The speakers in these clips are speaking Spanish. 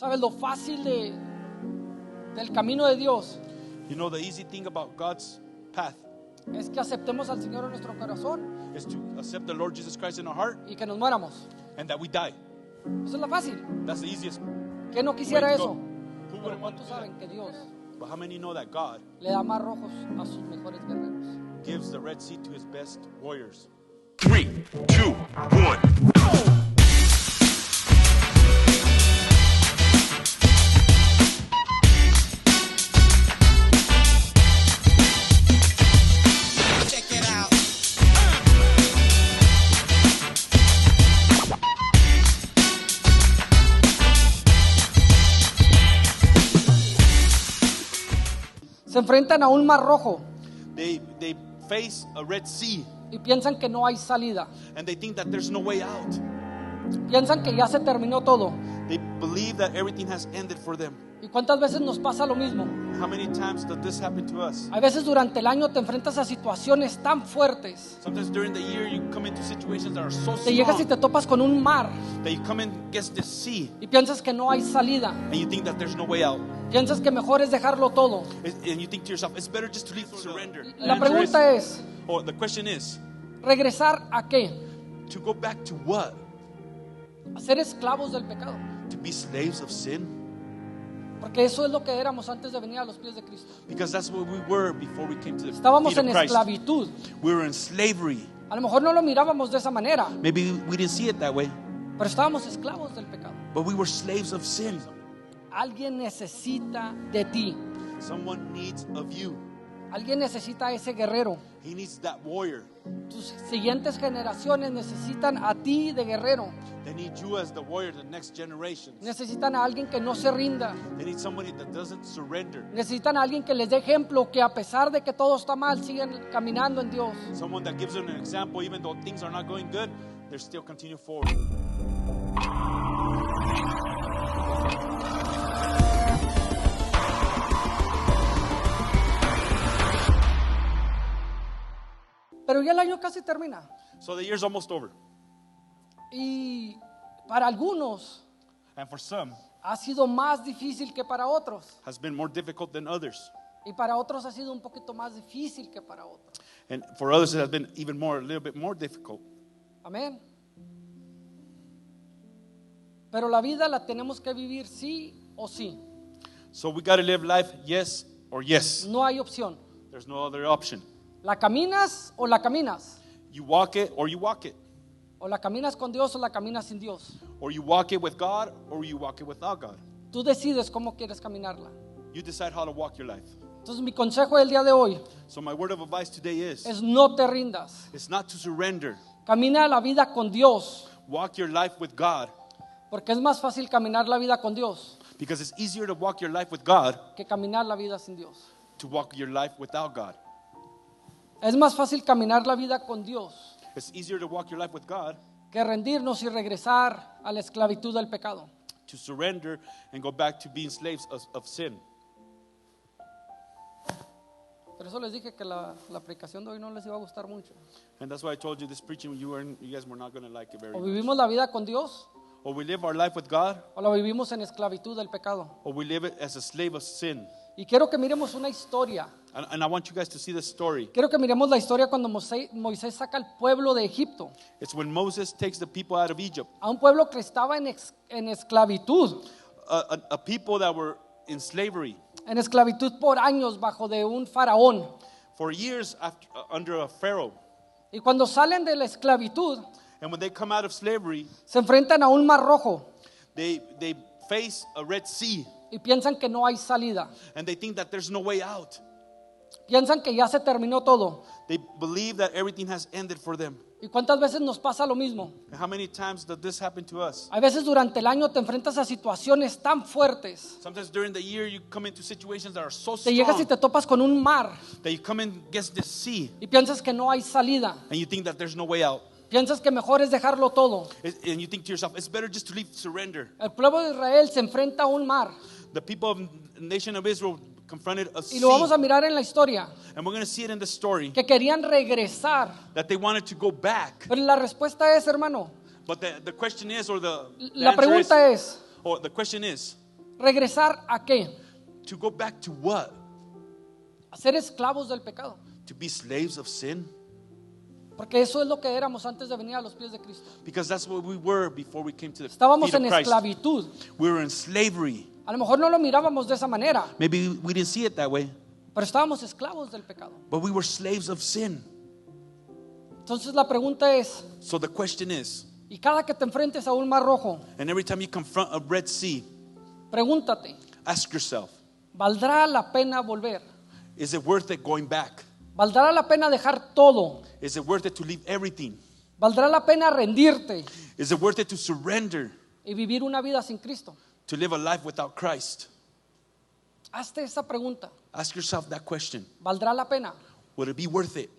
¿Sabes lo fácil del camino de Dios? You know, the easy thing about God's path Es que aceptemos al Señor en nuestro corazón is to accept the Lord Jesus Christ in our heart y que nos muéramos. and that we die. Eso es lo fácil. That's the easiest. ¿Quién no quisiera Way to eso? go. Who Pero wouldn't want to ¿cuántos do saben that? que Dios But how many know that God le da más rojos a sus mejores guerreros? gives the Red Sea to his best warriors? 3, 2, 1. Check it out. Se enfrentan a un mar rojo They face a Red Sea y piensan que no hay salida. and they think that there's no way out. Piensan que ya se terminó todo. They believe that everything has ended for them. ¿Y cuántas veces nos pasa lo mismo? How many times does this happen to us? A veces durante el año te enfrentas a situaciones tan fuertes. Sometimes during the year you come into situations that are so Te llegas y strong te topas con un mar that you come in against this sea y piensas que no hay salida. and you think that there's no way out. Piensas que mejor es dejarlo todo. And you think to yourself, it's better just to leave, surrender. La The answer pregunta es, or the question is, ¿regresar a qué? to go back to what? A ser esclavos del pecado. To be slaves of sin? Porque eso es lo que éramos antes de venir a los pies de Cristo. Because that's what we were before we came to the Estábamos feet en of Christ. esclavitud. We were in slavery. A lo mejor no lo mirábamos de esa manera, Maybe we didn't see it that way, pero estábamos esclavos del pecado. but we were slaves of sin. Alguien necesita de ti. Someone needs of you. Alguien necesita a ese guerrero. He needs that warrior. Tus siguientes generaciones necesitan a ti de guerrero. They need you as the warrior, the next generations. Necesitan a alguien que no se rinda. They need somebody that doesn't surrender. Necesitan a alguien que les dé ejemplo, que a pesar de que todo está mal, siguen caminando en Dios. Someone that gives them an example, even though things are not going good, they're still continue forward. Pero ya el año casi termina. So the year's almost over. Y para algunos And for some, ha sido más difícil que para otros. has been more difficult than others. Y para otros ha sido un poquito más difícil que para otros. And for others, it has been even more, a little bit more difficult. Amén. Pero la vida la tenemos que vivir sí o sí. So we got to live life yes or yes. No hay opción. There's no other option. ¿La caminas o la caminas? You walk it or you walk it. ¿O la caminas con Dios o la caminas sin Dios? Or you walk it with God or you walk it without God. Tú decides cómo quieres caminarla. You decide how to walk your life. Entonces mi consejo del día de hoy So my word of advice today is, es no te rindas. it's not to surrender. Camina la vida con Dios, Walk your life with God, porque es más fácil caminar la vida con Dios because it's easier to walk your life with God que caminar la vida sin Dios. to walk your life without God. Es más fácil caminar la vida con Dios It's easier to walk your life with God, que rendirnos y regresar a la esclavitud del pecado. to surrender and go back to being slaves of sin. Por eso les dije que la predicación de hoy no les iba a gustar mucho. And that's why I told you this preaching, you guys were not going to like it very O much. vivimos la vida con Dios Or we live our life with God, o la vivimos en esclavitud del pecado. or we live it as a slave of sin. Y quiero que miremos una historia. And I want you guys to see the story. Quiero que miremos la historia cuando Moisés saca al pueblo de Egipto, It's when Moses takes the people out of Egypt, a un pueblo que estaba en esclavitud, a people that were in slavery en esclavitud por años bajo de un faraón. for years under a pharaoh. Y cuando salen de la esclavitud, And when they come out of slavery, se enfrentan a un mar rojo they face a Red Sea, y piensan que no hay salida. and they think that there's no way out. Piensan que ya se terminó todo. They believe that everything has ended for them. ¿Y cuántas veces nos pasa lo mismo? And how many times does this happen to us? A veces durante el año te enfrentas a situaciones tan fuertes. Sometimes during the year you come into situations that are so Te llegas y strong te topas con un mar that you come in against this sea y piensas que no hay salida. and you think that there's no way out. Piensas que mejor es dejarlo todo. And you think to yourself, it's better just to leave, surrender. El pueblo de Israel se enfrenta a un mar The people of the nation of Israel confronted a y sea. lo vamos a mirar en la historia, And we're going to see it in the story que querían regresar. that they wanted to go back. Pero la respuesta es, hermano, But the question is, or the la answer is, pregunta es, or the question is, ¿Regresar a qué? To go back to what? A ser esclavos del pecado. To be slaves of sin? Porque eso es lo que éramos antes de venir a los pies de Cristo. Because that's what we were before we came to the Estábamos feet of en Christ. esclavitud. We were in slavery. A lo mejor no lo mirábamos de esa manera, Maybe we didn't see it that way, pero estábamos esclavos del pecado. but we were slaves of sin. Entonces la pregunta es, So the question is, y cada que te enfrentes a un mar rojo, and every time you confront a Red Sea, pregúntate, ask yourself, ¿valdrá la pena volver? is it worth it going back? ¿Valdrá la pena dejar todo? Is it worth it to leave everything? ¿Valdrá la pena rendirte Is it worth it to surrender, y vivir una vida sin Cristo? to live a life without Christ? Hazte esa pregunta. Ask yourself that question. ¿Valdrá la pena? Would it be worth it?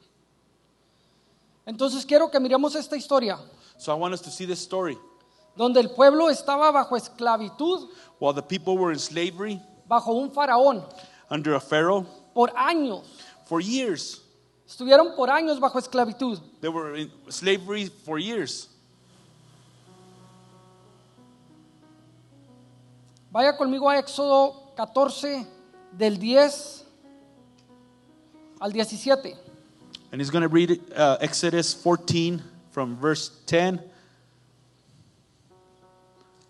Entonces quiero que miremos esta historia So I want us to see this story. donde el pueblo estaba bajo esclavitud, While the people were in slavery bajo un faraón, under a Pharaoh por años. for years. Estuvieron por años bajo esclavitud. They were in slavery for years. Vaya conmigo a Éxodo 14 del 10 al 17. And he's going to read Exodus 14 from verse 10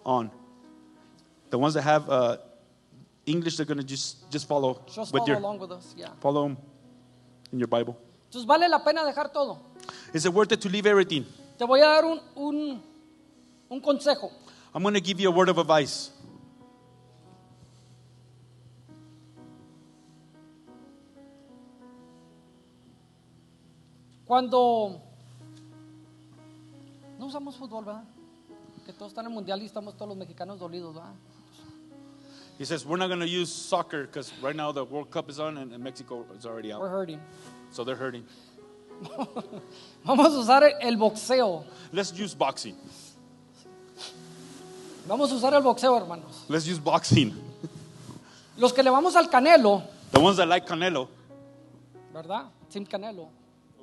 on. The ones that have English, they're going to just follow Just with follow your along with us. Yeah. follow 'em in your Bible. Entonces vale la pena dejar todo. Is it worth it to leave everything? Te voy a dar un consejo. I'm going to give you a word of advice. Cuando no usamos fútbol, ¿verdad? Que todos están en el mundial y estamos todos los mexicanos dolidos, ¿verdad? He says, we're not going to use soccer because right now the World Cup is on and Mexico is already We're out. hurting. So they're hurting. Vamos a usar el boxeo. Let's use boxing. Vamos a usar el boxeo, hermanos. Let's use boxing. Los que le vamos al Canelo, The ones that like Canelo, ¿verdad? Team Canelo.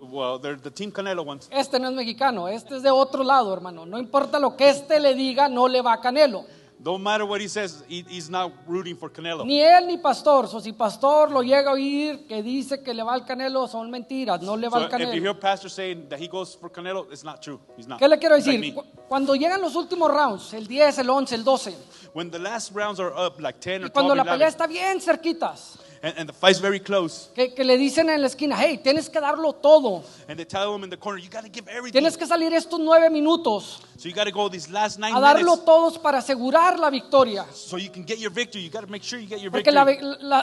well, they're the Team Canelo ones. Este no es mexicano, este es de otro lado, hermano. No importa lo que este le diga, no le va a Canelo. Don't matter what he says, he's not rooting for Canelo. Ni él ni Pastor. So, si Pastor lo llega a oír que dice que le va al Canelo, son mentiras, no le va So al if you hear Canelo. pastor saying that he goes for Canelo, it's not true. He's not. ¿Qué le quiero He's like decir? me. Cuando llegan los últimos rounds, el 10, el 11, el 12, When the last rounds are up, like 10 or y cuando 12, la pelea 11, está bien cerquitas, and the fight's very close, que le dicen en la esquina, hey, tienes que darlo todo, and they tell him in the corner, you got to give everything. tienes que salir estos 9 minutos So you got to go these last 9 a darlo minutes todos para asegurar la victoria. so you can get your victory. You got to make sure you get your Porque victory.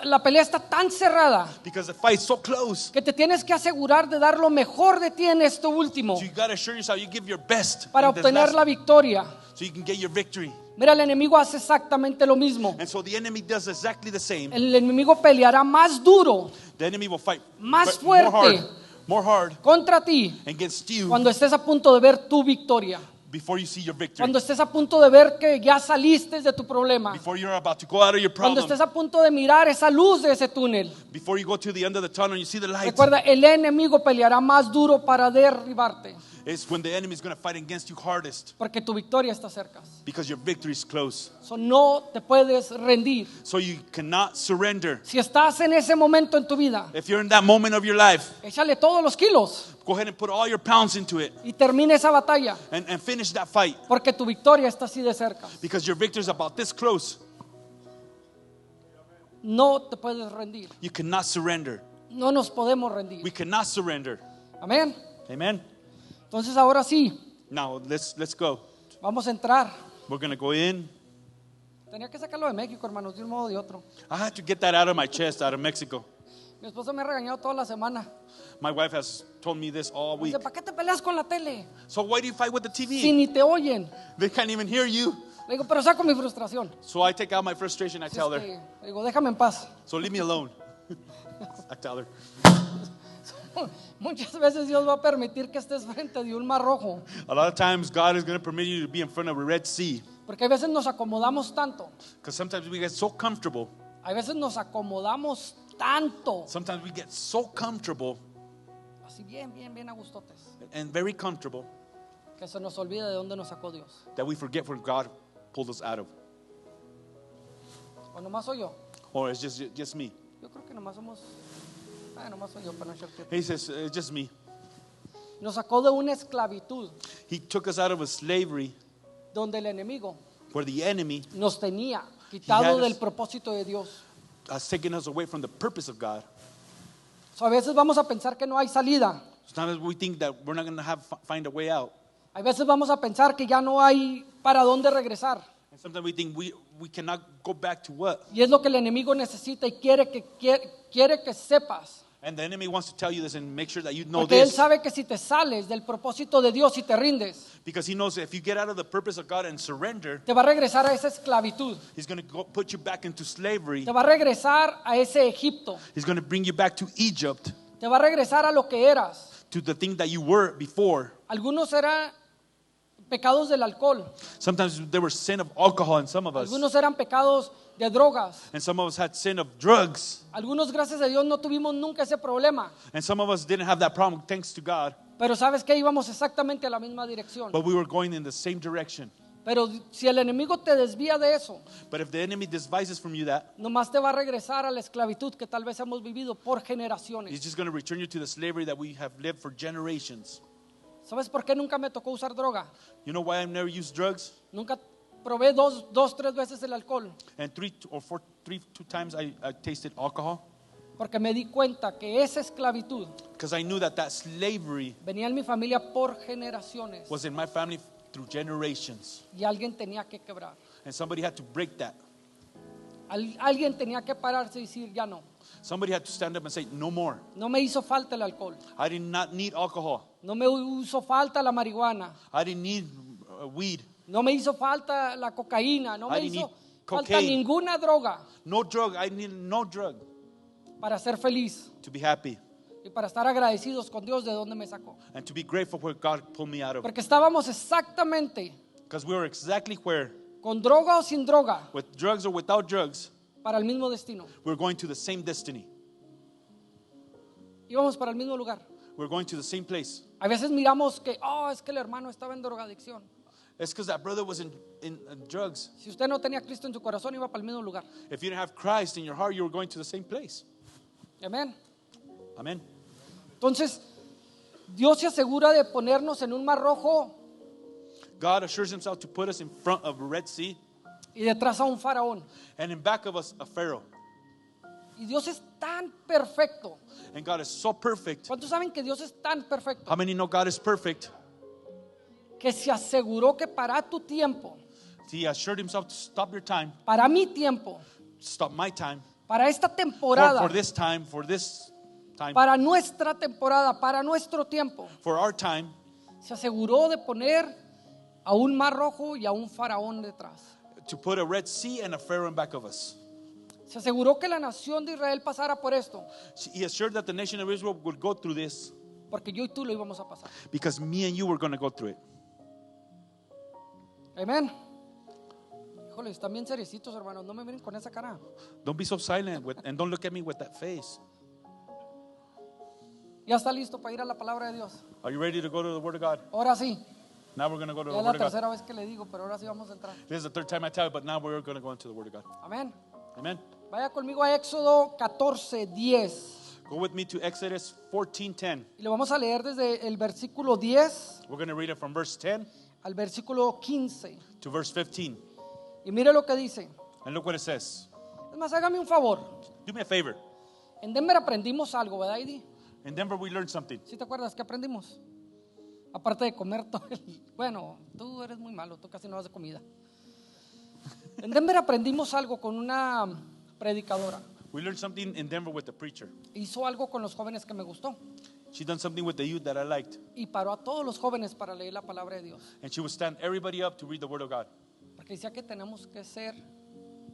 la pelea está tan cerrada Because the fight's so close. que te tienes que asegurar de dar lo mejor de ti en esto último So you got to assure yourself you give your best para in this obtener last- la victoria. so you can get your victory. Mira, el enemigo hace exactamente lo mismo. And so the enemy does exactly the same. El enemigo peleará más duro The enemy will fight Más more fuerte. more hard contra ti against you cuando estés a punto de ver tu victoria. before you see your victory. Cuando estés a punto de ver que ya saliste de tu problema. Before you're about to go out of your Cuando problem. estés a punto de mirar esa luz de ese túnel. Before you go to the end of the tunnel and you see the light. Recuerda, el enemigo peleará más duro para derribarte. It's when the enemy is going to fight against you hardest. Porque tu victoria está cerca. Because your victory is close. So, no te puedes rendir. So you cannot surrender. Si estás en ese momento en tu vida, If you're in that moment of your life, échale todos los kilos go ahead and put all your pounds into it y termina esa batalla. and finish that fight. Porque tu victoria está así de cerca. Because your victory is about this close. No te puedes rendir. You cannot surrender. No nos podemos rendir. We cannot surrender. Amén. Amen. Entonces ahora sí, Now let's go. vamos a entrar. We're going to go in. Tenía que sacarlo de México, hermanos, de un modo o de otro. I had to get that out of my chest, out of Mexico. Mi esposa me ha regañado toda la semana. My wife has told me this all week. Dice, ¿para qué te peleas con la tele? So why do you fight with the Si TV? ni te oyen. They can't even hear you. Le digo, pero saco mi frustración. So I take out my frustration. I tell her. Le digo, déjame en paz. So leave me alone. I tell her. Muchas veces Dios va a permitir que estés frente de un mar rojo. A lot of times God is going to permit you to be in front of a Red Sea. Porque a veces nos acomodamos tanto. Because sometimes we get so comfortable. A veces nos acomodamos tanto. Sometimes we get so comfortable Así bien a gustotes. and very comfortable Que se nos olvida de dónde nos sacó Dios. that we forget where God pulled us out of. ¿O nomás soy yo? Or it's just me? Yo creo que nomás somos, nomás soy yo para no echar tiempo. He says, it's just me. Nos sacó de una esclavitud He took us out of a slavery donde el enemigo where the enemy nos tenía quitado us- del propósito de Dios. has taken us away from the purpose of God. So, a veces vamos a pensar que no hay salida. Sometimes we think that we're not going to find a way out. A veces vamos a pensar que ya no hay para dónde regresar. And sometimes we think we cannot go back to what? Y es lo que el enemigo necesita y quiere que sepas. And the enemy wants to tell you this and make sure that you know Porque él this. sabe que si te sales del propósito de Dios y te rindes, Because he knows that if you get out of the purpose of God and surrender, te va a regresar a esa esclavitud. he's going to put you back into slavery. Te va a regresar a ese Egipto. He's going to bring you back to Egypt, Te va a regresar a lo que eras. to the thing that you were before. Algunos eran pecados del alcohol. Sometimes there was sin of alcohol in some of us. Algunos eran pecados de drogas. And some of us had sin of drugs. Algunos, gracias a Dios, no tuvimos nunca ese problema. And some of us didn't have that problem, thanks to God. Pero sabes que íbamos exactamente a la misma dirección. But we were going in the same direction. Pero si el enemigo te desvía de eso, But if the enemy devises from you that, nomás te va a regresar a la esclavitud que tal vez hemos vivido por he's generaciones. just going to return you to the slavery that we have lived for generations. ¿Sabes por qué nunca me tocó usar droga? You know why I've never used drugs? Nunca probé dos, tres veces el alcohol. And two times I tasted alcohol? Porque me di cuenta que esa esclavitud Because I knew that slavery venía en mi familia por generaciones was in my family through generations. y alguien tenía que quebrar. And somebody had to break that. Alguien tenía que pararse y decir, ya no. Somebody had to stand up and say, no more. No me hizo falta el alcohol. I did not need alcohol. No me hizo falta la marihuana. I didn't need weed. No me hizo falta la cocaína. No I me didn't hizo need falta cocaine. ninguna droga No drug. I needed no drug para ser feliz to be happy y para estar agradecidos con Dios de donde me sacó. and to be grateful where God pulled me out of. Porque estábamos exactamente Because we were exactly where, con droga o sin droga with drugs or without drugs, para el mismo destino. we were going to the same destiny. Íbamos para el mismo lugar. We were going to the same place. A veces miramos que, es que el hermano estaba en drogadicción. It's because that brother was in drugs. Si usted no tenía a Cristo en su corazón, iba para el mismo lugar. If you didn't have Christ in your heart, you were going to the same place. Amén. Amen. Entonces, Dios se asegura de ponernos en un mar rojo God assures himself to put us in front of a Red Sea y detrás a un faraón. and in back of us a Pharaoh. Y Dios es tan perfecto. And God is so perfect. ¿Cuántos saben que Dios es tan perfecto? How many know God is perfect? Que se aseguró que para tu tiempo, He assured himself to stop your time, para mi tiempo, stop my time, para esta temporada, for this time, para nuestra temporada, para nuestro tiempo, for our time, se aseguró de poner a un mar rojo y a un faraón detrás. to put a Red Sea and a Pharaoh in back of us. Se aseguró que la nación de Israel pasara por esto, He assured that the nation of Israel would go through this porque yo y tú lo íbamos a pasar. because me and you were going to go through it. Amén. Híjole, están bien seriecitos, hermanos. No me miren con esa cara. Don't be so silent and don't look at me with that face. Ya está listo para ir a la palabra de Dios. Are you ready to go to the Word of God? Ahora sí. Now we're going to go to Ya the es la Word of God. tercera vez que le digo, pero ahora sí vamos a entrar. This is the third time I tell you, but now we're going to go into the Word of God. Amén. Amen. Vaya conmigo a Éxodo 14:10. Go with me to Exodus 14:10. Y lo vamos a leer desde el versículo 10 We're going to read it from verse 10 al versículo 15. to verse 15. Y mire lo que dice. And look what it says. Es más, hágame un favor. Do me a favor. En Denver aprendimos algo, ¿verdad, Heidi? In Denver, we learned something. ¿Sí te acuerdas que aprendimos? Aparte de comer todo el... Bueno, tú eres muy malo, tú casi no vas de comida. En Denver aprendimos algo con una predicadora. We learned something in Denver with the preacher. Hizo algo con los jóvenes que me gustó. She done something with the youth that I liked. Y paró a todos los jóvenes para leer la palabra de Dios. And she would stand everybody up to read the Word of God. Porque decía que tenemos que ser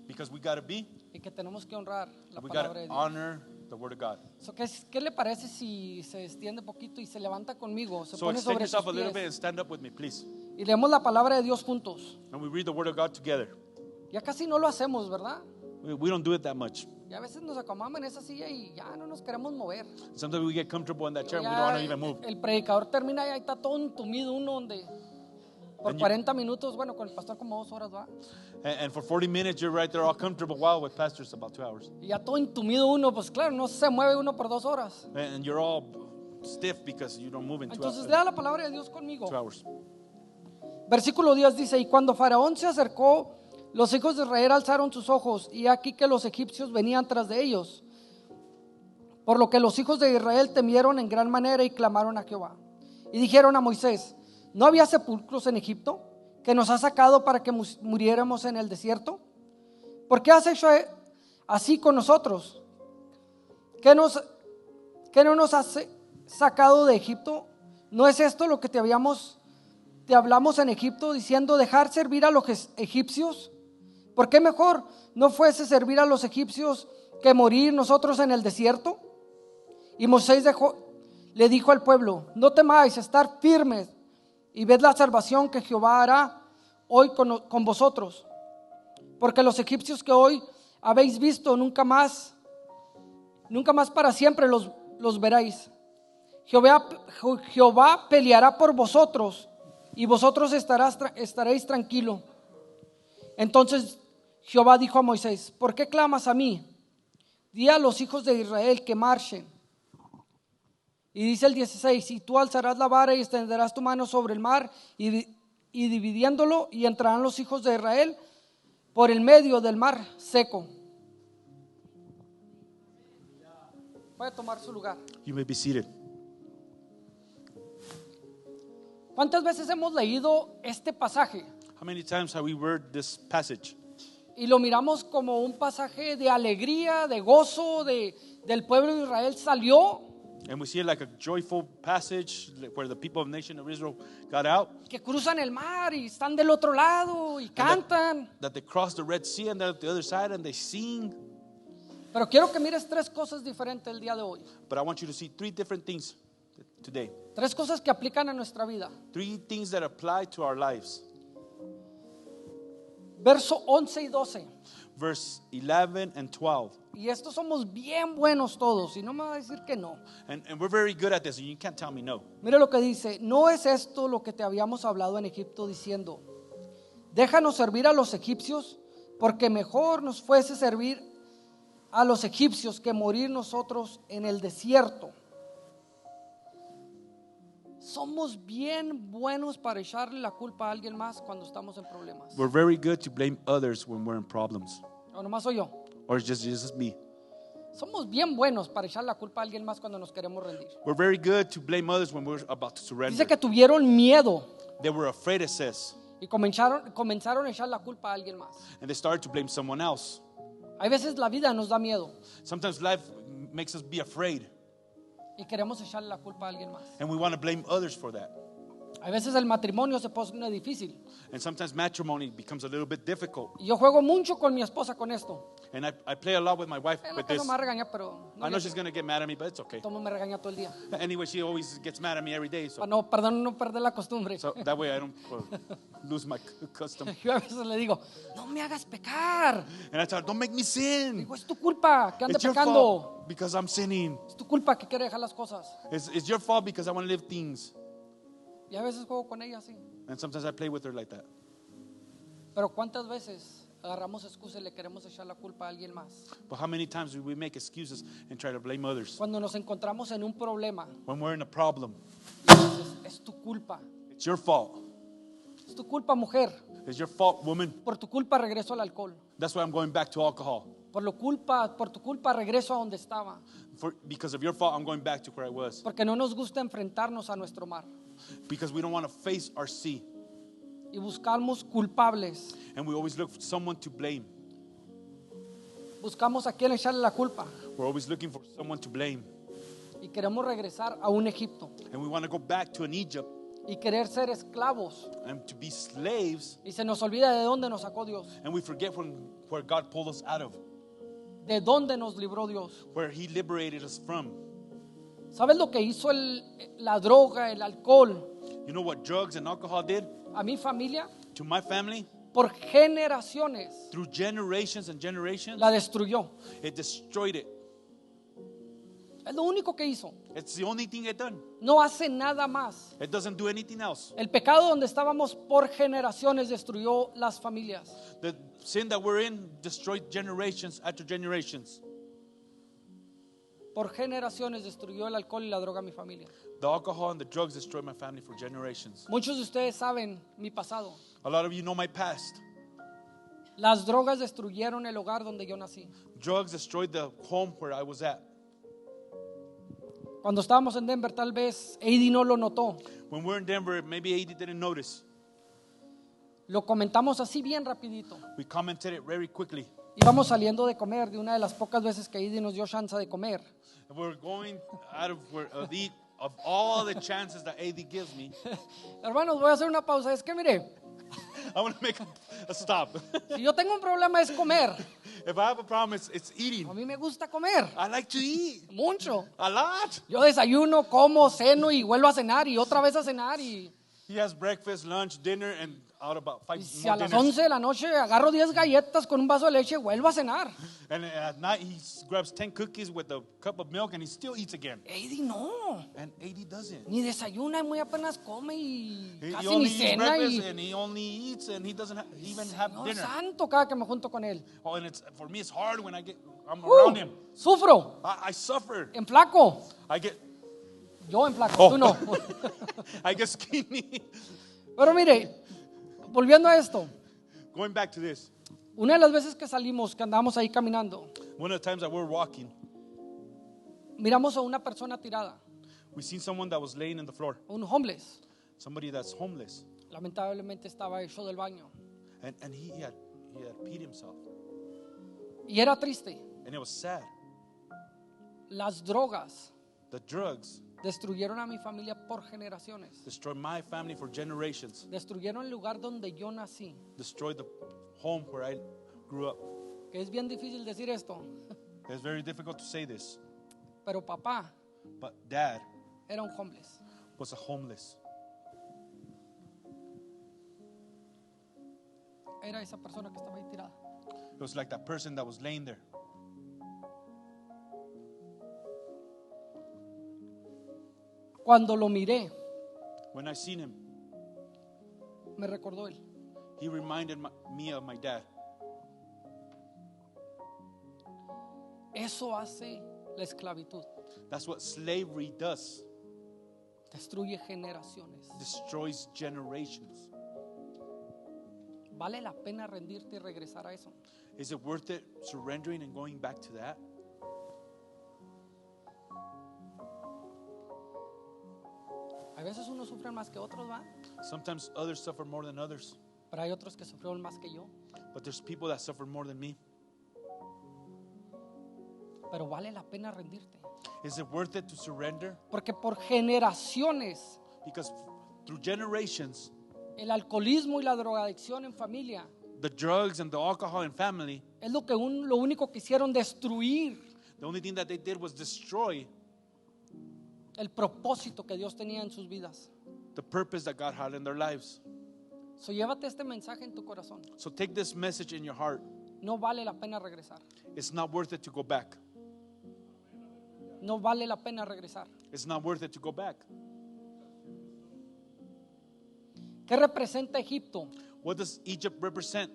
Because we got to be, y que tenemos que honrar la we got palabra de to Dios. honor the Word of God. So, ¿qué le parece si se extiende poquito y se levanta conmigo? Se So pone extend sobre sus yourself a little bit pies and stand up with me, please. y leemos la palabra de Dios juntos. And we read the Word of God together. Ya casi no lo hacemos, ¿verdad? We don't do it that much. Y a veces nos acomodamos en esa silla y ya no nos queremos mover. Sometimes we get comfortable in that chair and we Ya don't want to even move. el predicador termina y ahí está todo entumido uno donde Por 40 minutos, bueno, con el pastor como 2 horas, ¿va? And for 40 minutes, you're right there all comfortable. Wow, with pastors, about 2 hours. Y ya todo entumido uno, pues claro, no se mueve uno por 2 horas. And you're all stiff because you don't move in 2 Entonces lea la palabra de Dios conmigo. hours. Versículo 10 dice, y cuando Faraón se acercó, los hijos de Israel alzaron sus ojos, y aquí que los egipcios venían tras de ellos. Por lo que los hijos de Israel temieron en gran manera y clamaron a Jehová. Y dijeron a Moisés, ¿no había sepulcros en Egipto que nos has sacado para que muriéramos en el desierto? ¿Por qué has hecho así con nosotros? ¿Qué no nos has sacado de Egipto? ¿No es esto lo que te hablamos en Egipto, diciendo dejar servir a los egipcios? ¿Por qué mejor no fuese servir a los egipcios que morir nosotros en el desierto? Y Moisés le dijo al pueblo, no temáis, estar firmes y ved la salvación que Jehová hará hoy con vosotros. Porque los egipcios que hoy habéis visto, nunca más para siempre los veréis. Jehová peleará por vosotros y vosotros estaréis tranquilos. Entonces Jehová dijo a Moisés, ¿por qué clamas a mí? Di a los hijos de Israel que marchen. Y dice el 16, y tú alzarás la vara y extenderás tu mano sobre el mar y dividiéndolo, y entrarán los hijos de Israel por el medio del mar seco. Puede tomar su lugar. You may be seated. ¿Cuántas veces hemos leído este pasaje? How many times have we read this passage? Y lo miramos como un pasaje de alegría, de gozo, del pueblo de Israel salió. And we see it like a joyful passage where the people of the nation of Israel got out. Que cruzan el mar y están del otro lado y cantan. That they crossed the Red Sea and they're at the other side and they sing. Pero quiero que mires 3 cosas diferentes el día de hoy. But I want you to see 3 different things today. 3 cosas que aplican a nuestra vida. 3 things that apply to our lives. Verso 11 y 12. Verse 11 and 12. Y estos somos bien buenos todos, y no me va a decir que no. And we're very good at this, and you can't tell me no. Mire lo que dice, no es esto lo que te habíamos hablado en Egipto diciendo, déjanos servir a los egipcios, porque mejor nos fuese servir a los egipcios que morir nosotros en el desierto. Somos bien buenos para echarle la culpa a alguien más cuando estamos en problemas. We're very good to blame others when we're in problems. O nomás soy yo. Or it's just me. Somos bien buenos para echar la culpa a alguien más cuando nos queremos rendir. We're very good to blame others when we're about to surrender. Dice que tuvieron miedo They were afraid, it says, y comenzaron a echar la culpa a alguien más. and they started to blame someone else. Hay veces la vida nos da miedo Sometimes life makes us be afraid, y queremos echarle la culpa a alguien más. and we want to blame others for that. Hay veces el matrimonio se pone difícil. And sometimes matrimony becomes a little bit difficult. Y yo juego mucho con mi esposa con esto. And I play a lot with my wife En la with casa this. me va a regañar, pero no I know she's going to get mad at me, but it's okay. Tomo me regaña todo el día. Anyway, she always gets mad at me every day, Para no perder la costumbre. so that way I don't lose my custom. Yo a veces le digo, no me hagas pecar. And I tell her, don't make me sin. Digo, es tu culpa que ande It's your pecando. fault because I'm sinning. Es tu culpa que quiere dejar las cosas. It's your fault because I want to live things. Y a veces juego con ella así. And sometimes I play with her like that. Pero ¿cuántas veces agarramos excusas y le queremos echar la culpa a alguien más? But how many times do we make excuses and try to blame others? Cuando nos encontramos en un problema, When we're in a problem, y dices, es tu culpa. it's your fault. Es tu culpa, mujer. It's your fault, woman. Por tu culpa regreso al alcohol. That's why I'm going back to alcohol. Por tu culpa regreso a donde estaba. Because of your fault, I'm going back to where I was. Porque no nos gusta enfrentarnos a nuestro mar. Because we don't want to face our sea. Y buscamos culpables. And we always look for someone to blame. Buscamos a quien echarle la culpa. We're always looking for someone to blame. Y queremos regresar a un Egipto. And we want to go back to an Egypt Y querer ser esclavos. and to be slaves. Y se nos olvida de dónde nos sacó Dios. And we forget where God pulled us out of, De dónde nos libró Dios. where He liberated us from. ¿Sabes lo que hizo la droga, el alcohol You know what drugs and alcohol did a mi familia? to my family? Por generaciones Through generations and generations, la destruyó. it destroyed it. Es lo único que hizo. It's the only thing it done. No hace nada más. It doesn't do anything else. El pecado donde estábamos por generaciones destruyó las familias. The sin that we're in destroyed generations after generations. Por generaciones destruyó el alcohol y la droga a mi familia. The alcohol and the drugs destroyed my family for generations. Muchos de ustedes saben mi pasado. A lot of you know my past. Las drogas destruyeron el hogar donde yo nací. Drugs destroyed the home where I was at. Cuando estábamos en Denver, tal vez Eddie no lo notó. When we're in Denver, maybe AD didn't notice. Lo comentamos así bien rapidito. We commented it very quickly. Íbamos saliendo de comer, de una de las pocas veces que Eddie nos dio chance de comer. And we're going out of all the chances that AD gives me. Hermanos, voy a hacer una pausa. Es que mire, I want to make a stop. si yo tengo un problema es comer. If I have a problem, it's eating. A mí me gusta comer, I like to eat mucho. a lot. Yo desayuno, como, ceno y vuelvo a cenar y otra vez a cenar. Y He has breakfast, lunch, dinner, and out about 5 si a more las dinners. 11 de la noche agarro 10 galletas con un vaso de leche, vuelvo a cenar. And at night, he grabs 10 cookies with a cup of milk, and he still eats again. Eddie no, And AD doesn't. ni desayuna y muy apenas come y He casi only ni eats cena. breakfast, Y and he only eats, and he doesn't even have Señor dinner. santo, cada que me junto con él. Oh, and for me, it's hard when I'm around him. Sufro, I suffer. en flaco. I get Yo en flaco, Oh. tú no. I get skinny. Pero mire, volviendo a esto, Going back to this, una de las veces que salimos, que andábamos ahí caminando, one of the times that we're walking, miramos a una persona tirada, we seen someone that was laying in the floor, un homeless. somebody that's homeless, Lamentablemente estaba hecho del baño. and he had peed himself, Y era triste. and it was sad. Las drogas The drugs destruyeron a mi familia por generaciones. destroyed my family for generations, Destruyeron el lugar donde yo nací. destroyed the home where I grew up. Que es bien difícil decir esto, It's very difficult to say this, pero papá but dad era un homeless. was a homeless. Era esa persona que estaba ahí tirada. It was like that person that was laying there. Cuando lo miré, When I seen him, me recordó él. he reminded me of my dad. Eso hace la esclavitud. That's what slavery does. Destruye generaciones. Destroys generations. ¿Vale la pena rendirte y regresar a eso? Is it worth it surrendering and going back to that? A veces unos sufren más que otros, ¿va? Sometimes others suffer more than others, Pero hay otros que sufrieron más que yo. but there's people that suffer more than me. Pero vale la pena rendirte. Is it worth it to surrender? Porque por generaciones Because through generations, el alcoholismo y la drogadicción en familia the drugs and the alcohol in family, es lo único que hicieron destruir the only thing that they did was destroy el propósito que Dios tenía en sus vidas. the purpose that God had in their lives. So, llévate este mensaje en tu corazón. So take this message in your heart. No vale la pena regresar. It's not worth it to go back. No vale la pena regresar. It's not worth it to go back. ¿Qué representa Egipto? What does Egypt represent?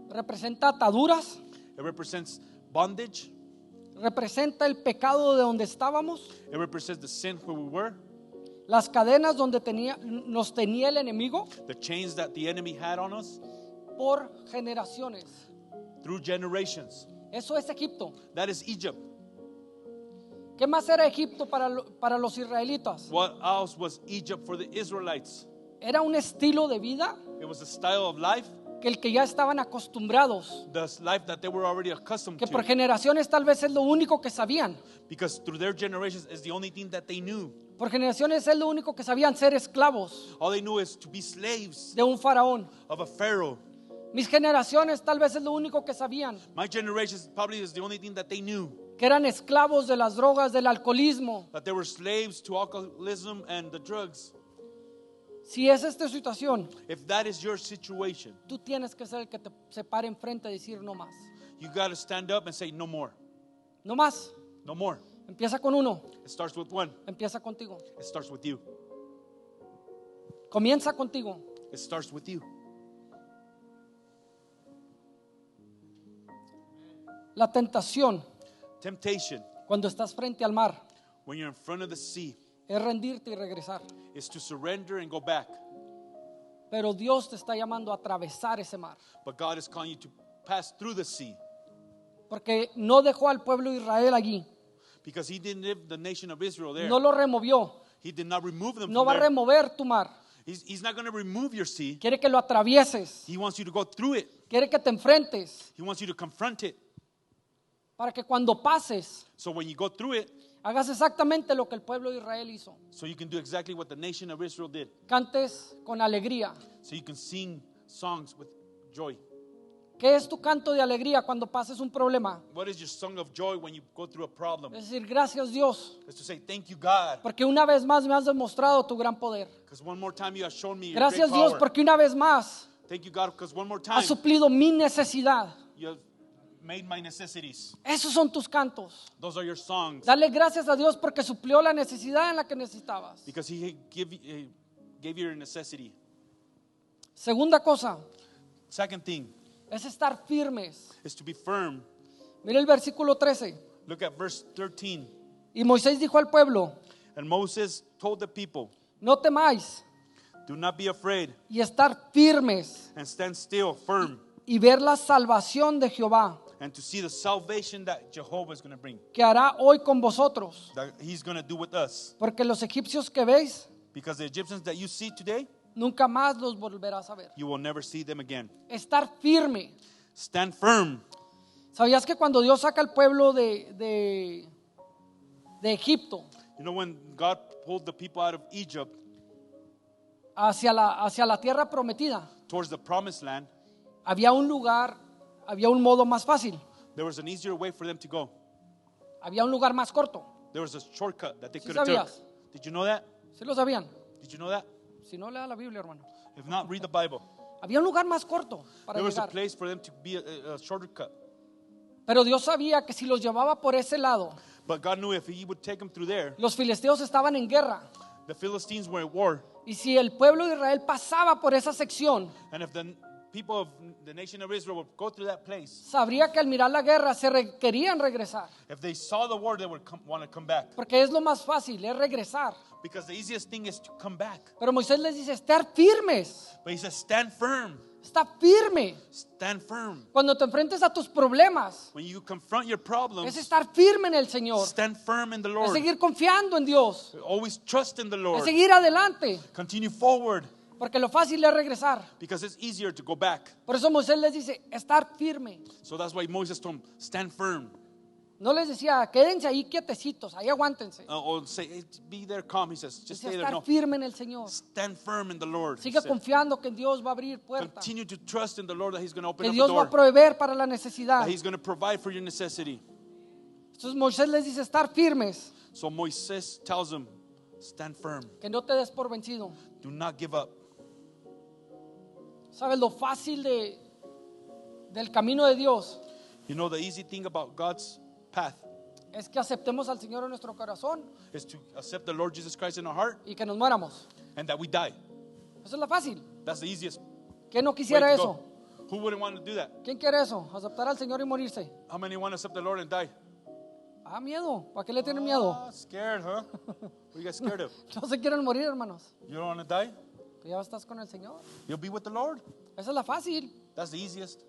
Representa ataduras, It represents bondage. representa el pecado de donde estábamos, It represents the sin where we were, las cadenas donde nos tenía el enemigo the chains that the enemy had on us por generaciones. through generations. Eso es Egipto. That is Egypt. ¿Qué más era Egipto para los israelitas? What else was Egypt for the Israelites? Era un estilo de vida It was a style of life, que el que ya estaban acostumbrados, the life that they were already accustomed que por to. generaciones tal vez es lo único que sabían. Because through their generations is the only thing that they knew. Por generaciones es lo único que sabían, ser esclavos All they knew is to be slaves de un faraón. of a pharaoh. Mis generaciones tal vez es lo único que sabían, My generation probably is the only thing that they knew. que eran esclavos de las drogas, del alcoholismo. That they were slaves to alcoholism and the drugs. Si es esta situación, If that is your situation, tú tienes que ser el que se pare enfrente y decir no más. you got to stand up and say, no more. No más. No more. Empieza con uno, It starts with one. empieza contigo. It starts with you. Comienza contigo. It starts with you. La tentación Temptation, cuando estás frente al mar when you're in front of the sea, es rendirte y regresar. is to surrender and go back. Pero Dios te está llamando a atravesar ese mar. But God is calling you to pass through the sea. Porque no dejó al pueblo de Israel allí. Because He didn't leave the nation of Israel there. No lo removió. He did not remove them No from va a there. remover tu mar. He's not going to remove your sea. Quiere que lo atravieses. He wants you to go through it. Quiere que te enfrentes. He wants you to confront it. Para que cuando pases, So when you go through it, hagas exactamente lo que el pueblo de Israel hizo. so you can do exactly what the nation of Israel did. Cantes con alegría. So you can sing songs with joy. ¿Qué es tu canto de alegría cuando pases un problema? What is your song of joy when you go through a problem? Es decir, gracias Dios, It's to say, thank you, God. porque una vez más me has demostrado tu gran poder. Because one more time you have shown me your Gracias great Dios, power. porque una vez más Thank you, God, because one more time has suplido mi necesidad. you have made my necessities. Esos son tus cantos. Those are your songs. Dale gracias a Dios porque suplió la necesidad en la que necesitabas. Because He gave you your necessity. Segunda cosa Second thing es estar firmes. is to be firm. Mira el versículo 13. Look at verse 13. Y Moisés dijo al pueblo, And Moses told the people, no temáis, do not be afraid y estar firmes and stand still, firm, y ver la salvación de Jehová and to see the salvation that Jehovah is going to bring, que hará hoy con vosotros. that He's going to do with us. Porque los egipcios que veis, Because the Egyptians that you see today, nunca más los volverás a ver. you will never see them again. Estar firme. Stand firm. ¿Sabías que cuando Dios saca al pueblo de Egipto You know, when God pulled the people out of Egypt hacia la tierra prometida, towards the promised land, había un lugar, había un modo más fácil, there was an easier way for them to go. había un lugar más corto? There was a shortcut that they ¿Sí could have took. sabías? Did you know that? ¿Sí lo sabían? Did you know that? Si no, lea la Biblia, hermano. If not, read the Bible. Había un lugar más corto para There was a llegar. place for them to be a shortcut. Pero Dios sabía que si los llevaba por ese lado, But God knew if He would take them through there, los filisteos estaban en guerra. the Philistines were at war. Y si el pueblo de Israel pasaba por esa sección, And if the people of the nation of Israel would go through that place, sabría que al mirar la guerra querían regresar. if they saw the war, they would want to come back. Porque es lo más fácil, es regresar. Because the easiest thing is to come back. Pero Moisés les dice, estar firmes. But He says, stand firm. Está firme. Stand firm. Cuando te enfrentes a tus problemas, When you confront your es problems, estar firme en el Señor. stand firm in the Es Lord. seguir confiando en Dios. Always trust in the Es Lord. seguir adelante. Continue forward. Porque lo fácil es regresar. Because it's easier to go back. Por eso Moisés les dice, estar firme. So that's why Moses told them, stand firm. No les decía, quédense ahí quietecitos, ahí aguántense. Or say, hey, be there calm. He says, just Decía, stay there. estar No. firme en el Señor. Stand firm in the Lord. he Siga said. confiando que Dios va a abrir puertas. Continue to trust in the Lord that He's going to open Que up Dios the va a door. proveer para la necesidad. That He's going to provide for your necessity. Entonces Moisés les dice, estar firmes. So Moses tells them, stand firm. Que no te des por vencido. Do not give up. ¿Sabes lo fácil del camino de Dios? You know, the easy thing about God's path Es que aceptemos al Señor en nuestro corazón is to accept the Lord Jesus Christ in our heart y que nos muéramos. and that we die. Eso es lo fácil. That's the easiest ¿Quién no way quisiera to eso? go. Who wouldn't want to do that? ¿Quién quiere eso? Aceptar al Señor y morirse. How many want to accept the Lord and die? Ah, miedo. ¿Para qué le tienen miedo? Ah, scared, huh? What are you guys scared of? No se quieren morir, hermanos. You don't want to die? Pues ya estás con el Señor. You'll be with the Lord. Esa es la fácil. That's the easiest.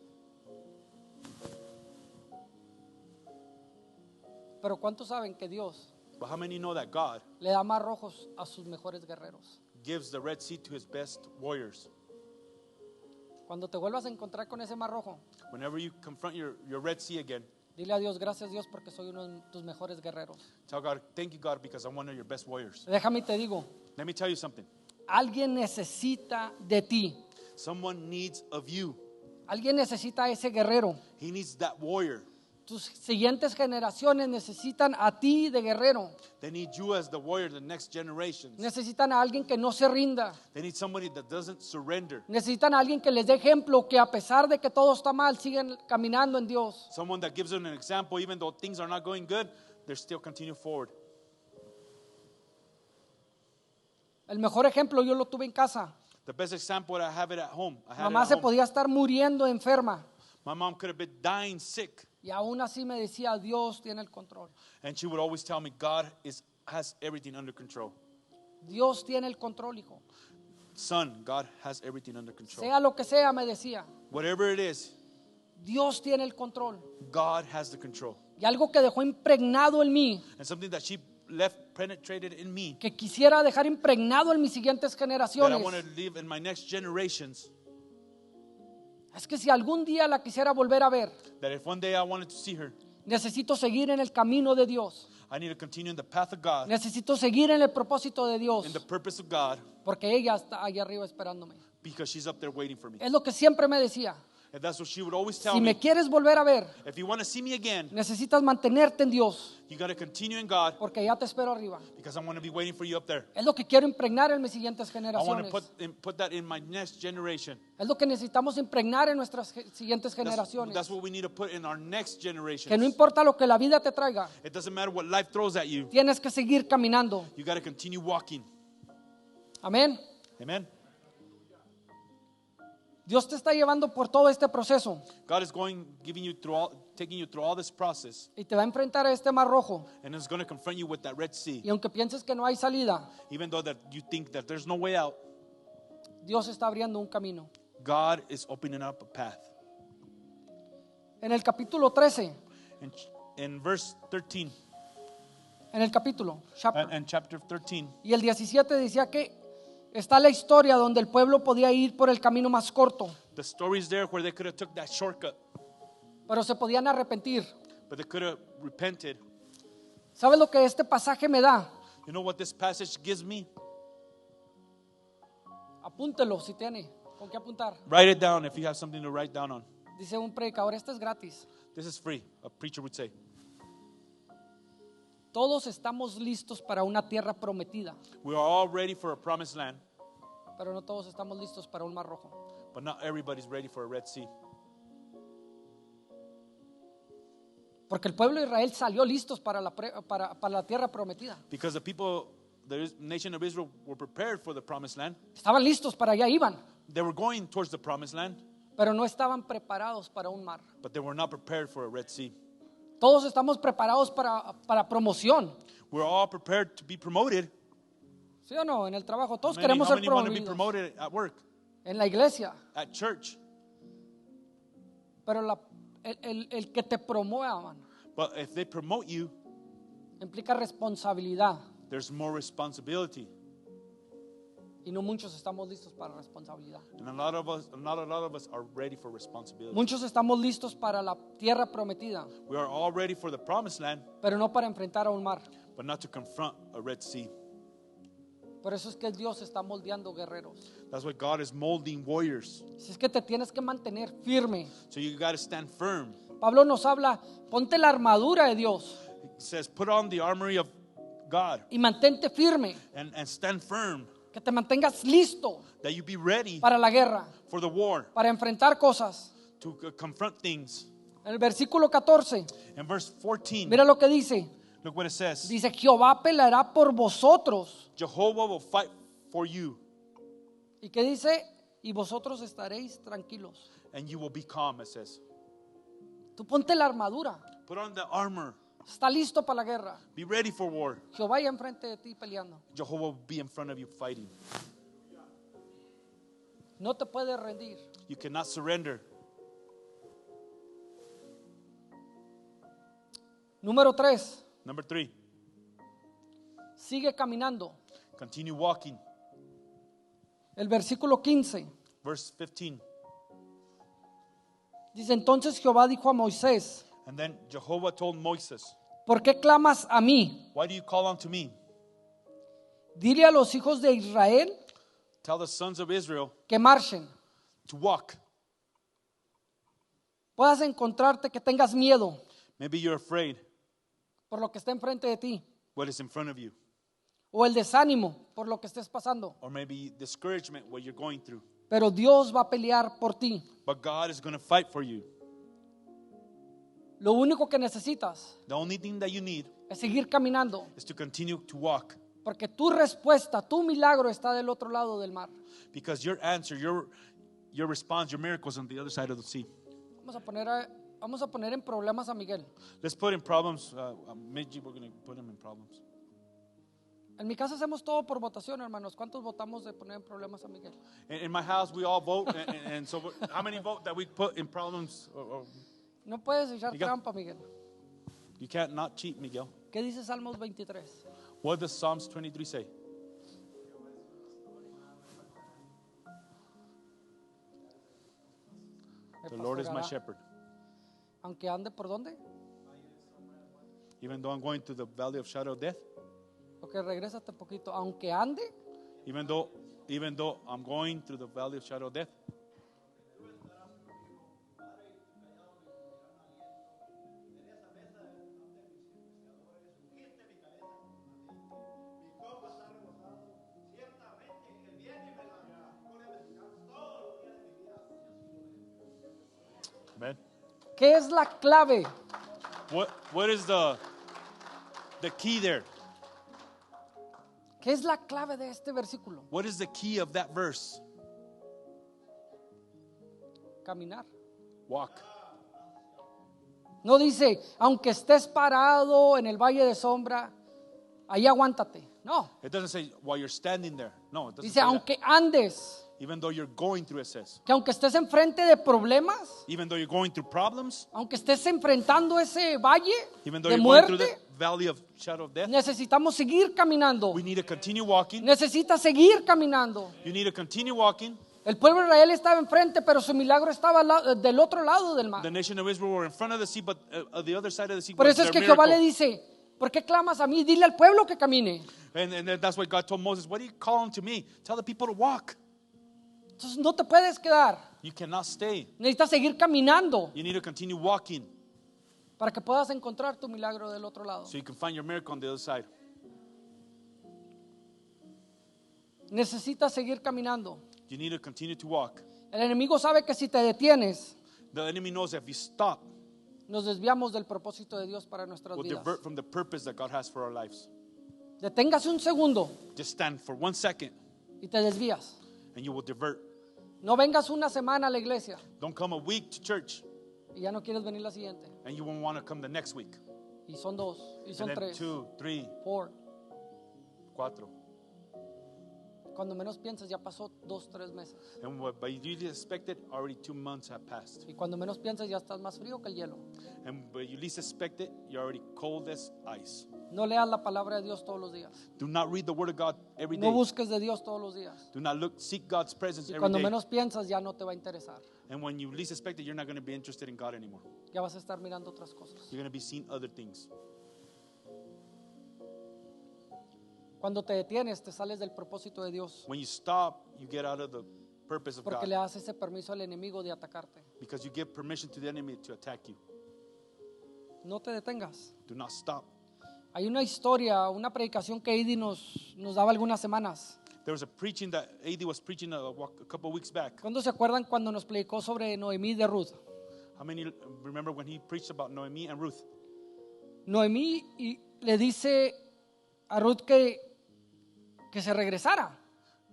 Pero ¿cuántos saben que Dios But how many know that God le da más rojos a sus mejores guerreros? gives the Red Sea to His best warriors? Cuando te vuelvas a encontrar con ese mar rojo, Whenever you confront your Red Sea again, dile a Dios, gracias Dios porque soy uno de tus mejores guerreros. tell God, thank you, God, because I'm one of your best warriors. Déjame y te digo, Let me tell you something. alguien necesita de ti. Someone needs of you. Alguien necesita a ese guerrero. He needs that warrior. Tus siguientes generaciones necesitan a ti de guerrero. They need you as the warrior, the next generations. Necesitan a alguien que no se rinda. They need somebody that doesn't surrender. Necesitan a alguien que les dé ejemplo, que a pesar de que todo está mal, siguen caminando en Dios. Someone that gives them an example, even though things are not going good, they're still continuing forward. El mejor ejemplo yo lo tuve en casa. The best example, I have it at home. I had Mamá it se at home. podía estar muriendo enferma My mom could have been dying sick, y aún así me decía, Dios tiene el control. and she would always tell me, God has everything under control. Dios tiene el control, hijo. Son, God has everything under control. Sea lo que sea, me decía, Whatever it is, Dios tiene el control. God has the control. Y algo que dejó impregnado en mí, And something that she left penetrated in me, que quisiera dejar impregnado en mis siguientes that I generaciones, want to live in my next generations, es que si algún día la quisiera volver a ver, that if one day I wanted to see her, necesito seguir en el camino de Dios. I need to continue in the path of God, Necesito seguir en el propósito de Dios, in the purpose of God, porque ella está allá arriba esperándome. because she's up there waiting for me. Es lo que siempre me decía. And that's what she would always tell Si me me. quieres volver a ver, If you want to see me again, necesitas mantenerte en Dios, you got to continue in God, porque ya te espero arriba. because I want to be waiting for you up there. Es lo que quiero impregnar en mis siguientes I want generaciones. to put that in my next generation. Es lo que necesitamos impregnar en nuestras siguientes That's generaciones. what we need to put in our next generation. Que no importa lo que la vida te traiga, It doesn't matter what life throws at you. tienes que seguir caminando. You got to continue walking. Amén. Amen. Dios te está llevando por todo este proceso God is taking you through all this process, y te va a enfrentar a este mar rojo. and is going to confront you with that Red Sea. Y aunque pienses que no hay salida, Even though that you think that there's no way out, Dios está abriendo un camino. God is opening up a path. En el capítulo 13, In verse 13 en el capítulo, chapter, and chapter 13, y el 17 decía que está la historia donde el pueblo podía ir por el camino más corto, the story's there where they could have took that shortcut, pero se podían arrepentir. but they could have repented. ¿Sabes lo que este pasaje me da? You know what this passage gives me? Apúntelo si tiene con qué apuntar. Write it down if you have something to write down on. Dice un predicador, esto es gratis. This is free, a preacher would say. Todos estamos listos para una tierra prometida, We are all ready for a promised land, pero no todos estamos listos para un mar rojo. but not everybody's ready for a Red Sea. Porque el pueblo de Israel salió listos para la tierra prometida. Because the nation of Israel were prepared for the promised land. Estaban listos, para allá iban, They were going towards the promised land, pero no estaban preparados para un mar. but they were not prepared for a Red Sea. Todos estamos preparados para promoción. We're all prepared to be promoted. ¿Sí o no? En el trabajo. Todos How queremos ser many want to be promovidos. promoted at work, En la iglesia. at church? Pero el que te promuevan But if they promote you, implica responsabilidad. there's more responsibility. Y no muchos estamos listos para responsabilidad. And not a lot of us are ready for responsibility. Muchos estamos listos para la tierra prometida, We are all ready for the promised land, pero no para enfrentar a un mar. but not to confront a Red Sea. Por eso es que Dios está moldeando guerreros. That's why God is molding warriors. Si es que te tienes que mantener firme. So you got to stand firm. Pablo nos habla, ponte la armadura de Dios It says, put on the armory of God y mantente firme, and stand firm, que te mantengas listo that you be ready para la guerra, for the war, para enfrentar cosas. to confront things. En el versículo 14, In verse 14, mira lo que dice. look what it says. Dice, Jehová peleará por vosotros. Jehovah will fight for you, ¿Y qué dice? Y vosotros estaréis tranquilos. and you will be calm, it says. Tú ponte la armadura. Put on the armor. Está listo para la guerra. Be ready for war. Jehová ya enfrente de ti peleando. Jehovah will be in front of you fighting. No te puedes rendir. You cannot surrender. Número 3, Number 3, sigue caminando. continue walking. El versículo 15 Verse 15. dice, entonces Jehová dijo a Moisés, And then Jehovah told Moses, ¿por qué clamas a mí? why do you call unto me? Dile a los hijos de Israel Tell the sons of Israel que marchen. to walk. Puedas encontrarte que tengas miedo Maybe you're afraid por lo que está enfrente de ti, what is in front of you, o el desánimo por lo que estés pasando, or maybe discouragement what you're going through. pero Dios va a pelear por ti. But God is going to fight for you. Lo único que necesitas The only thing that you need es seguir caminando, is to continue to walk, porque tu respuesta, tu milagro está del otro lado del mar. because your answer, your response, your miracle is on the other side of the sea. Vamos a poner en problemas a Miguel. Let's put in problems. Meiji, we're going to put him in problems. En mi casa hacemos todo por votación, hermanos. ¿Cuántos votamos de poner en problemas a Miguel? In my house, we all vote, and so how many vote that we put in problems? No puedes echar Miguel. trampa, Miguel. You can't not cheat, Miguel. ¿Qué dice Salmos 23? What does Psalms 23 say? Me The Lord is my pastoreará. shepherd. Aunque ande por dónde? Even though I'm going to the valley of shadow of death, Ok, regrésate un poquito. Aunque ande, even though I'm going through the valley of shadow of death, amen. ¿qué es la clave? What is the key there? ¿Qué es la clave de este versículo? What is the key of that verse? Caminar. Walk. No dice, aunque estés parado en el valle de sombra, ahí aguántate. No. It doesn't say while you're standing there. No, it doesn't Dice, say that. aunque andes, Even though you're going through, it says. que aunque estés enfrente de problemas, Even though you're going through problems, aunque estés enfrentando ese valle even though de you're going through the muerte, valley of shadow of death, necesitamos seguir caminando. we need to continue walking. Necesitas seguir caminando. You need to continue walking. El pueblo de Israel estaba enfrente, pero su milagro estaba del otro lado del mar. The nation of Israel were in front of the sea, but the other side of the sea Por was eso es their que Jehová le miracle. dice, ¿por qué clamas a mí? Dile al pueblo que camine. And that's why God told Moses, what are you calling to me? Tell the people to walk. Entonces no te puedes quedar. You cannot stay. Necesitas seguir caminando You need to continue walking para que puedas encontrar tu milagro del otro lado. so you can find your miracle on the other side. Necesitas seguir caminando. You need to continue to walk. El enemigo sabe que si te detienes, The enemy knows that if you stop, nos desviamos del propósito de Dios para nuestras we'll vidas. divert from the purpose that God has for our lives. Deténgase un segundo Just stand for 1 second y te desvías. and you will divert. No vengas una semana a la iglesia Don't come a week to church y ya no quieres venir la siguiente. and you won't want to come the next week. Y son dos, y son And then tres, 2, 3, 4. 4. Cuando menos piensas ya pasó 2, 3 meses. And what but you least expected, already 2 months have passed. Y cuando menos piensas ya estás más frío que el hielo. And but you least expect it, you're already cold as ice. No leas la palabra de Dios todos los días. Do not read the word of God every No day. busques de Dios todos los días. Do not seek God's presence Y every cuando day. menos piensas ya no te va a interesar. And when you least expect it, you're not going to be interested in God anymore. Ya vas a estar mirando otras cosas. You're going to be seeing other things. Cuando te detienes, te sales del propósito de Dios. When you stop, you get out of the purpose of Porque God le das ese permiso al enemigo de atacarte. because you give permission to the enemy to attack you. No te detengas. Do not stop. Hay una historia, una predicación que Eddie nos daba algunas semanas. There was a preaching that AD was preaching a couple of weeks back. ¿Cuándo se acuerdan cuando nos predicó sobre Noemí de Ruth? How many remember when he preached about Noemi and Ruth? Noemí y le dice a Ruth que se regresara.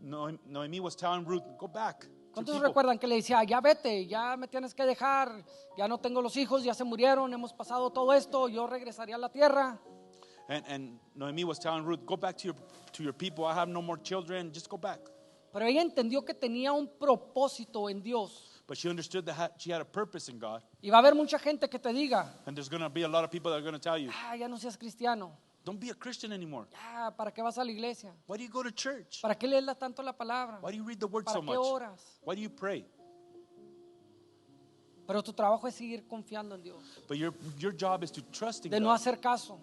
Noemi was telling Ruth, go back. to ¿Cuántos people. recuerdan que le decía, ya vete, ya me tienes que dejar, ya no tengo los hijos, ya se murieron, hemos pasado todo esto, yo regresaría a la tierra? And Noemi was telling Ruth, go back to your people. I have no more children. Just go back. Pero ella entendió que tenía un propósito en Dios. But she understood that she had a purpose in God. Y va a haber mucha gente que te diga, And there's going to be a lot of people that are going to tell you, ya no seas cristiano, don't be a Christian anymore. ya, ¿para qué vas a la iglesia? Why do you go to church? ¿Para qué lees tanto la palabra? Why do you read the word ¿Para so qué much? oras? Why do you pray? Pero tu trabajo es seguir confiando en Dios, But your job is to trust in de no God, hacer caso,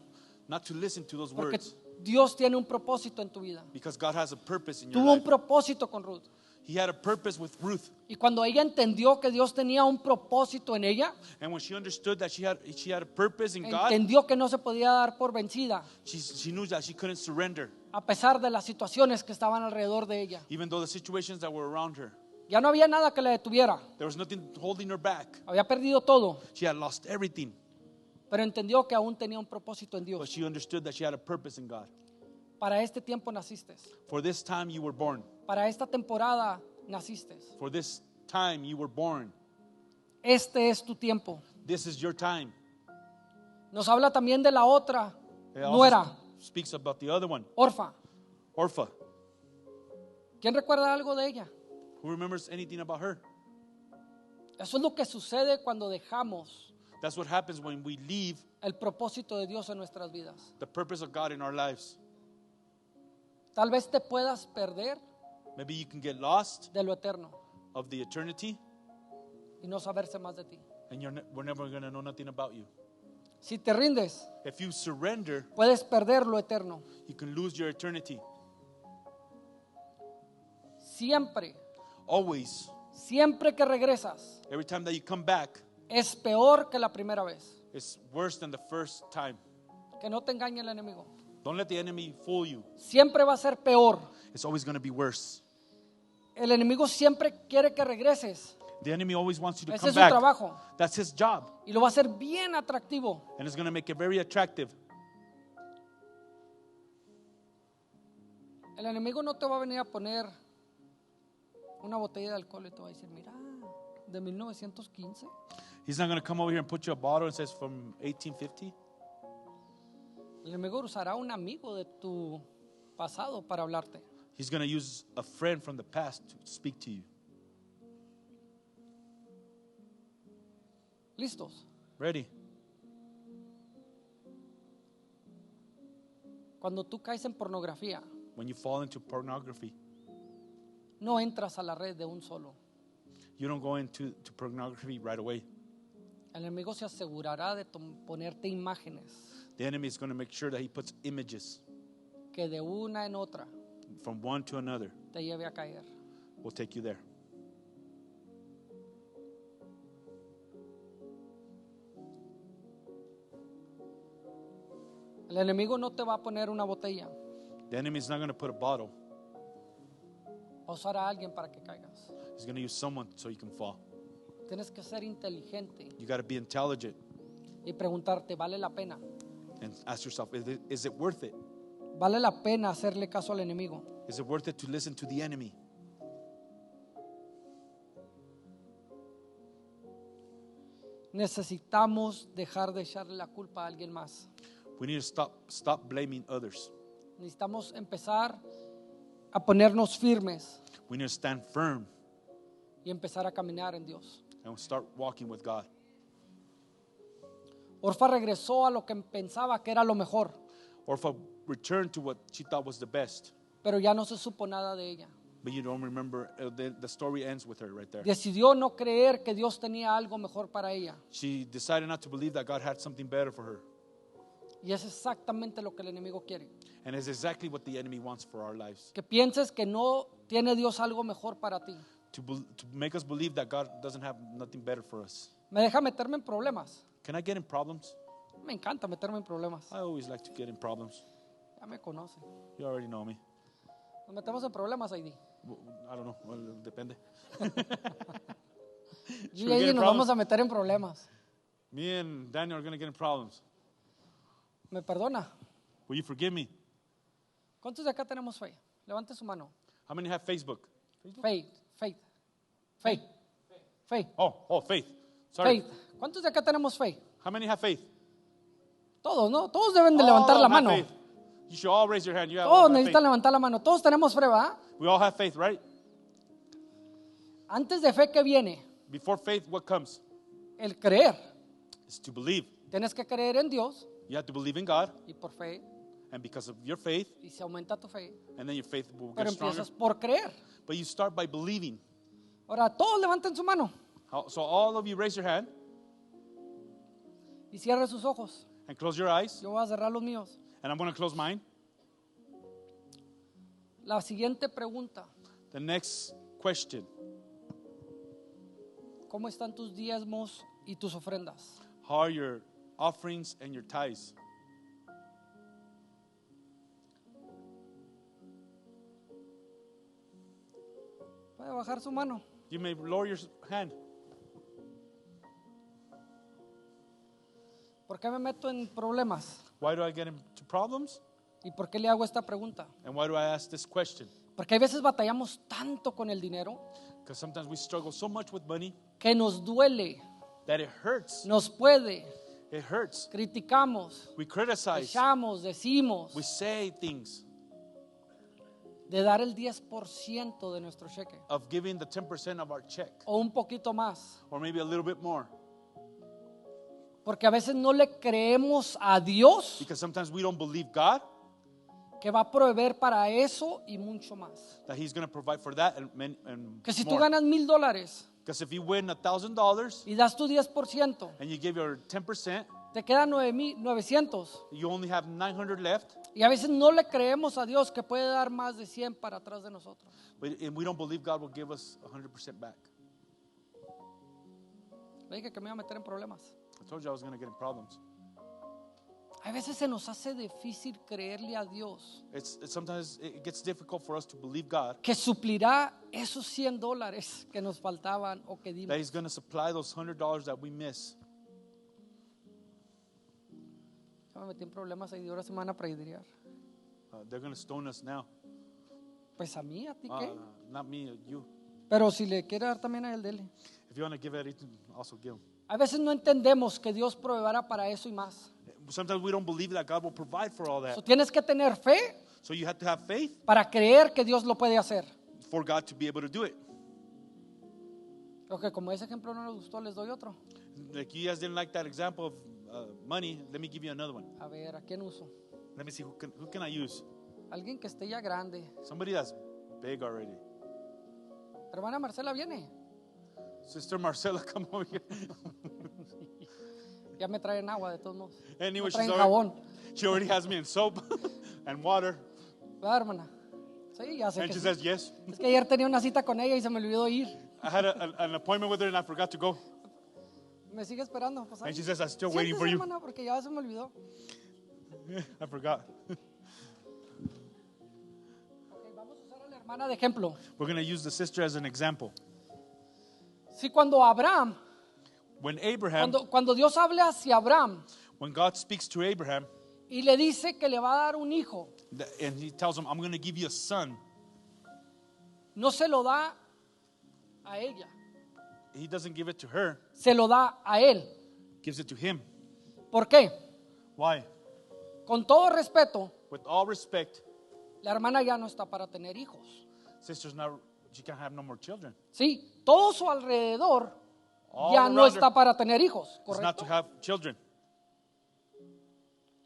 not to listen to those porque words. Dios tiene un propósito en tu vida. Because God has a purpose in your Tuvo un life. propósito con Ruth. He had a purpose with Ruth. Y cuando ella entendió que Dios tenía un propósito en ella, And when she understood that she had a purpose in God, entendió que no se podía dar por vencida, she knew that she couldn't surrender, a pesar de las situaciones que estaban alrededor de ella. even though the situations that were around her. Ya no había nada que la detuviera. There was nothing holding her back. Había perdido todo. She had lost everything. pero entendió que aún tenía un propósito en but Dios. she understood that she had a purpose in God. Para este tiempo naciste. For this time you were born. Para esta temporada naciste. For this time you were born. Este es tu tiempo. This is your time. Nos habla también de la otra It also nuera, speaks about the other one, Orfa. Orpha. ¿Quién recuerda algo de ella? Who remembers anything about her? Eso es lo que sucede cuando dejamos That's what happens when we leave el propósito de Dios en nuestras vidas. the purpose of God in our lives. Tal vez te puedas perder Maybe you can get lost de lo eterno of the eternity, y no saberse más de ti. and we're never going to know nothing about you. Si te rindes, If you surrender, puedes perder lo eterno. you can lose your eternity. Siempre, Always, siempre que regresas, every time that you come back, es peor que la primera vez. it's worse than the first time. Que no te engañe el enemigo. Don't let the enemy fool you. Siempre va a ser peor. It's always going to be worse. El enemigo siempre quiere que regreses. The enemy always wants you to Ese come es su back. trabajo. That's his job, Y lo va a hacer bien atractivo. and it's going to make it very attractive. El enemigo no te va a venir a poner una botella de alcohol y te va a decir, mira, de 1915. He's not going to come over here and put you a bottle and says from 1850. El enemigo usará un amigo de tu pasado para hablarte. He's going to use a friend from the past to speak to you. ¿Listos? Ready? Cuando tú caes en pornografía, When you fall into pornography, no entras a la red de un solo. you don't go into pornography right away. El enemigo se asegurará de ponerte imágenes The enemy is going to make sure that he puts images que de una en otra from one to another. te lleve a caer. Will take you there. El enemigo no te va a poner una botella, The enemy is not going to put a bottle. va a usar a alguien para que caigas. He's going to use someone so you can fall. Tienes que ser inteligente You got to be intelligent y preguntarte, ¿vale la pena? and ask yourself, is it worth it? ¿Vale la pena hacerle caso al enemigo? Is it worth it to listen to the enemy? Necesitamos dejar de echarle la culpa a alguien más. We need to stop blaming others. Necesitamos empezar a ponernos firmes We need to stand firm y empezar a caminar en Dios. and start walking with God. Orfa regresó a lo que pensaba que era lo mejor, Orpha returned to what she thought was the best, pero ya no se supo nada de ella. but you don't remember, the story ends with her right there. Decidió no creer que Dios tenía algo mejor para ella. She decided not to believe that God had something better for her. Y es exactamente lo que el enemigo quiere. And it's exactly what the enemy wants for our lives. Que pienses que no tiene Dios algo mejor para ti. To make us believe that God doesn't have nothing better for us. Me deja meterme en problemas. Can I get in problems? Me encanta meterme en problemas. I always like to get in problems. Ya me conoce. You already know me. Nos metemos en problemas, Heidi. I don't know. Well, depende. Yo y we get Heidi in nos vamos problems? a meter en problemas. Me and Daniel are going to get in problems. ¿Me perdona? Will you forgive me? ¿Cuántos de acá tenemos fe? Levante su mano. How many have Facebook? Faith, faith, faith, faith, Oh, faith. Sorry. faith. ¿Cuántos de acá tenemos fe? How many have faith? Todos, ¿no? Todos deben de All levantar la have mano. faith. You should all raise your hand. You have, Todos all have necesitan faith. levantar la mano. Todos tenemos fe, ¿verdad? We all have faith, right? Antes de fe, ¿qué viene? Before faith, what comes? El creer. It's to believe. Tienes que creer en Dios You have to believe in God, y por fe, and because of your faith, y se aumenta tu fe. and then your faith will Pero get stronger. empiezas por creer. But you start by believing. Ahora, todos levanten su mano So all of you raise your hand y cierren sus ojos. and close your eyes, Yo voy a cerrar los míos. and I'm going to close mine. La siguiente pregunta. The next question: ¿Cómo están tus diezmos y tus ofrendas? how are your offerings and your tithes? Puede bajar su mano. You may lower your hand. ¿Por qué me meto en problemas? Why do I get into problems? ¿Y por qué le hago esta pregunta? And why do I ask this question? Porque hay veces batallamos tanto con el dinero Because sometimes we struggle so much with money que nos duele, that it hurts. nos puede, It hurts. criticamos, We criticize. echamos, decimos, We say things de dar el 10% de nuestro cheque of giving the 10% of our check, o un poquito más. or maybe a little bit more. Porque a veces no le creemos a Dios Because sometimes we don't believe God que va a proveer para eso y mucho más. that He's going to provide for that and Que si tú more. ganas $1,000 Because if you win $1,000 y das tu 10%, and you give your 10%, te quedan 900. you only have 900 left. Y a veces no le creemos a Dios que puede dar más de 100 para atrás de nosotros. And we don't believe God will give us 100% back. Le dije que me iba a meter en problemas. I told you I was going to get in problems. A veces se nos hace difícil creerle a Dios Sometimes it gets difficult for us to believe God que suplirá esos $100 que nos faltaban o que that dimos. He's going to supply those $100 that we miss. Ya me metí en problemas y ahora se me van a predicar. They're going to stone us now. Pues a mí, a ti qué. Not me, you. Pero si le quiere dar también a él, dele. If you want to give anything, also give 'em. A veces no entendemos que Dios proveerá para eso y más. Sometimes we don't believe that God will provide for all that. So, tienes que tener fe So you have to have faith para creer que Dios lo puede hacer. for God to be able to do it. Ok, como ese ejemplo no les gustó, les doy otro. Like you guys didn't like that example of money. Let me give you another one. A ver, ¿a quién uso? Let me see who can I use. Alguien que esté ya grande. Somebody that's big already. Hermana Marcela viene. Sister Marcela, come over here. Ya me traen agua de todos modos. Anyway, Me traen she's jabón. she already has me in soap and water. ¿Verdad, hermana? Sí, ya sé And que she sí. says yes. Es que ayer tenía una cita con ella y se me olvidó ir. I had an appointment with her and I forgot to go. Me sigue esperando. Pues, ahí. And she says, I'm still waiting Siéntese, for you. hermana, porque ya se me olvidó. I forgot. Ok, vamos a usar a la hermana de ejemplo. We're going to use the sister as an example. Sí, cuando Abraham, When Abraham, cuando Dios habla hacia Abraham when God speaks to Abraham, y le dice que le va a dar un hijo, and he tells him, I'm going to give you a son, no se lo da a ella, he doesn't give it to her, se lo da a él. gives it to him. ¿Por qué? Why? Con todo respeto, With all respect, la hermana ya no está para tener hijos. sister's not, she can't have no more children. Sí, todo su alrededor All ya no around está her para tener hijos, is not ¿correcto? to have children.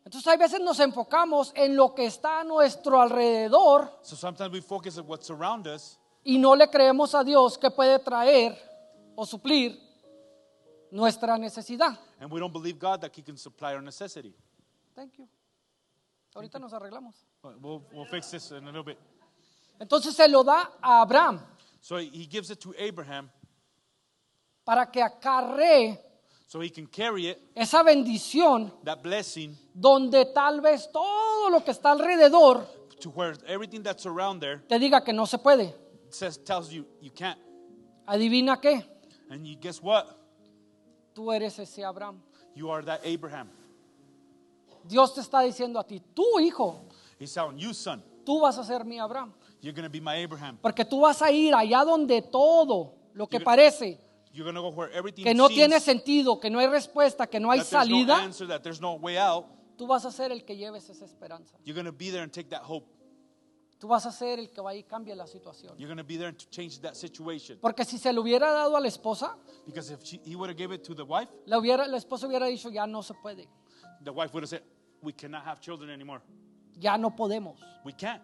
Entonces hay veces nos enfocamos en lo que está a nuestro alrededor So sometimes we focus on what's around us y no le creemos a Dios que puede traer o suplir nuestra necesidad. and we don't believe God that He can supply our necessity. Thank you. Ahorita nos arreglamos. We'll fix this in a little bit. Entonces se lo da a Abraham So he gives it to Abraham para que acarree so he can carry it, esa bendición that blessing, donde tal vez todo lo que está alrededor to where everything that's around there te diga que no se puede. tells you you can't. Adivina qué, And you guess what? tú eres ese Abraham. You are that Abraham. Dios te está diciendo a ti, tú hijo, He's telling you, son, tú vas a ser mi Abraham. you're going to be my Abraham. Porque tú vas a ir allá donde todo lo que parece You're going to go where everything que no seems tiene sentido, que no hay respuesta, que no hay that there's no salida, answer, that there's no way out. tú vas a ser el que lleves esa esperanza. You're going to be there and take that hope. Tú vas a ser el que va y cambie la situación. You're going to be there to change that situation. Porque si se lo hubiera dado a la esposa, Because if he would have given it to the wife, la esposa hubiera dicho, ya no se puede, the wife would have said, we cannot have children anymore. ya no podemos, We can't.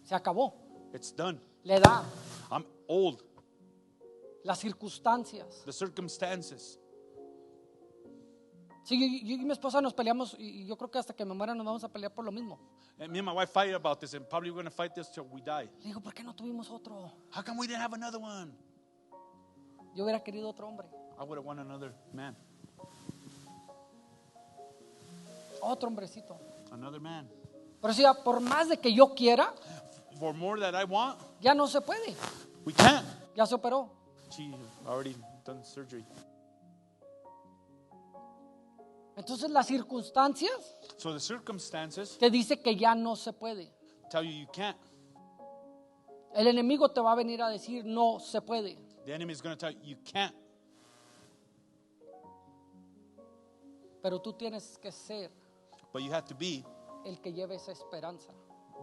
se acabó. It's done. Le da I'm old. las circunstancias. The circumstances. Sí, yo y mi esposa nos peleamos y yo creo que hasta que me muera nos vamos a pelear por lo mismo. And me and my wife fight about this, and probably we're going to fight this till we die. Le digo, ¿por qué no tuvimos otro? How come we didn't have another one? Yo hubiera querido otro hombre, I would have won another man. otro hombrecito. Another man. Pero si por más de que yo quiera, For more that I want, ya no se puede. we can't. Ya se operó. She already done surgery. Entonces las circunstancias So the circumstances te dice que ya no se puede. tell you can't. El enemigo te va a venir a decir no se puede. The enemy is going to tell you can't. Pero tú tienes que ser But you have to be el que lleve esa esperanza,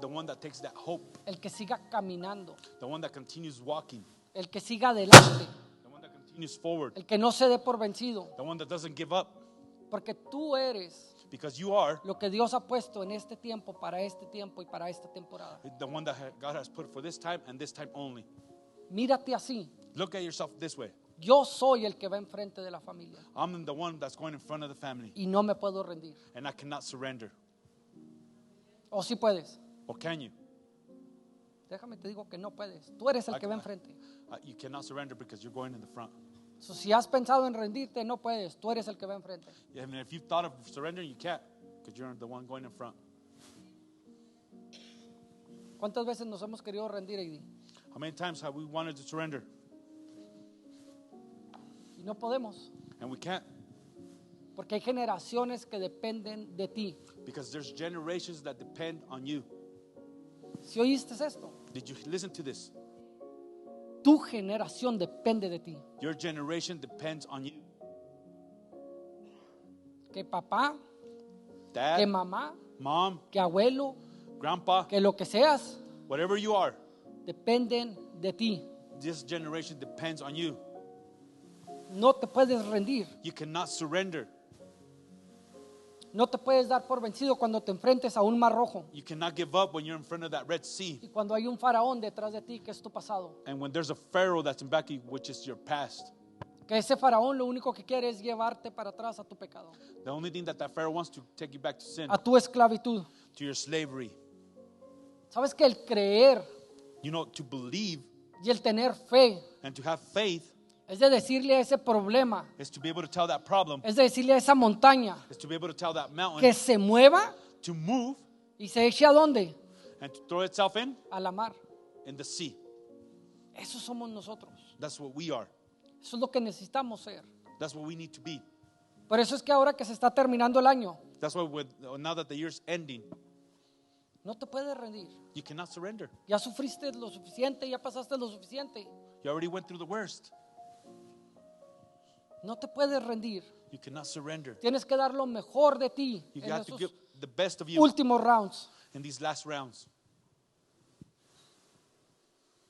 the one that takes that hope, el que siga caminando, the one that continues walking, el que siga adelante, the one that continues forward, el que no se dé por vencido, the one that doesn't give up. porque tú eres Because you are lo que Dios ha puesto en este tiempo, para este tiempo y para esta temporada. the one that God has put for this time and this time only. Mírate así. Look at yourself this way. Yo soy el que va enfrente de la familia I'm the one that's going in front of the family, y no me puedo rendir. and I cannot surrender. ¿O sí puedes? Or can you? Déjame te digo que no puedes. Tú eres el que va enfrente. You cannot surrender because you're going in the front. So, si has pensado en rendirte, no puedes. Tú eres el que va enfrente. Yeah, I mean, if you've thought of surrendering, you can't because you're the one going in front. ¿Cuántas veces nos hemos querido rendir, Eddie? How many times have we wanted to surrender Y no podemos. and we can't? Porque hay generaciones que dependen de ti. Because there's generations that depend on you. Si oíste esto, Did you listen to this? tu generación depende de ti. Your generation depends on you. Que papá, que Dad, mamá, mom, que abuelo, grandpa, que lo que seas, whatever you are, dependen de ti. this generation depends on you. No te puedes rendir. You cannot surrender. No te puedes dar por vencido cuando te enfrentes a un mar rojo You cannot give up when you're in front of that Red Sea. y cuando hay un faraón detrás de ti que es tu pasado. And when there's a Pharaoh that's in back of you, which is your past. Que ese faraón lo único que quiere es llevarte para atrás a tu pecado, The only thing that Pharaoh wants to take you back to sin, a tu esclavitud. to your slavery. ¿Sabes que el creer You know, to believe y el tener fe and to have faith es de decirle a ese problema, is to be able to tell that problem, es de decirle a esa montaña is to be able to tell that mountain que se mueva to move y se eche a dónde? and to throw itself A la mar. in the sea. Eso somos nosotros. That's what we are. Eso es lo que necesitamos ser. That's what we need to be. Por eso es que ahora que se está terminando el año, That's why now that the year's ending, no te puedes rendir. you cannot surrender. Ya sufriste lo suficiente, ya pasaste lo suficiente. You already went through the worst. No te puedes rendir. You cannot surrender. Tienes que dar lo mejor de ti You en have to esos give the best of you últimos rounds. in these last rounds.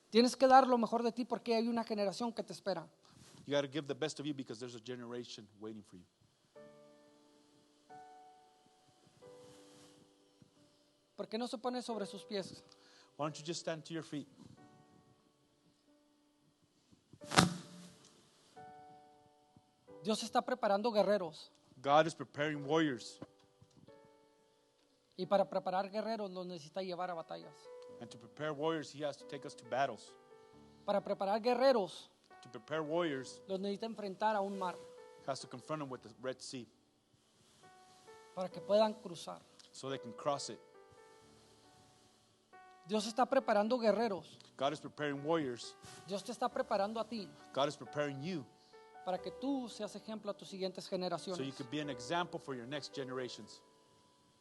Tienes que dar lo mejor de ti porque hay una generación que te espera. You got to give the best of you because there's a generation waiting for you. ¿Por qué no se pone sobre sus pies? Why don't you just stand to your feet? Dios está preparando guerreros. God is preparing warriors. Y para preparar guerreros los necesita llevar a batallas. And to prepare warriors, he has to take us to battles. Para preparar guerreros To prepare warriors, los necesita enfrentar a un mar he has to confront them with the Red Sea para que puedan cruzar. so they can cross it. Dios está preparando guerreros. God is preparing warriors. Dios te está preparando a ti God is preparing you para que tú seas ejemplo a tus siguientes so you generaciones. can be an example for your next generations.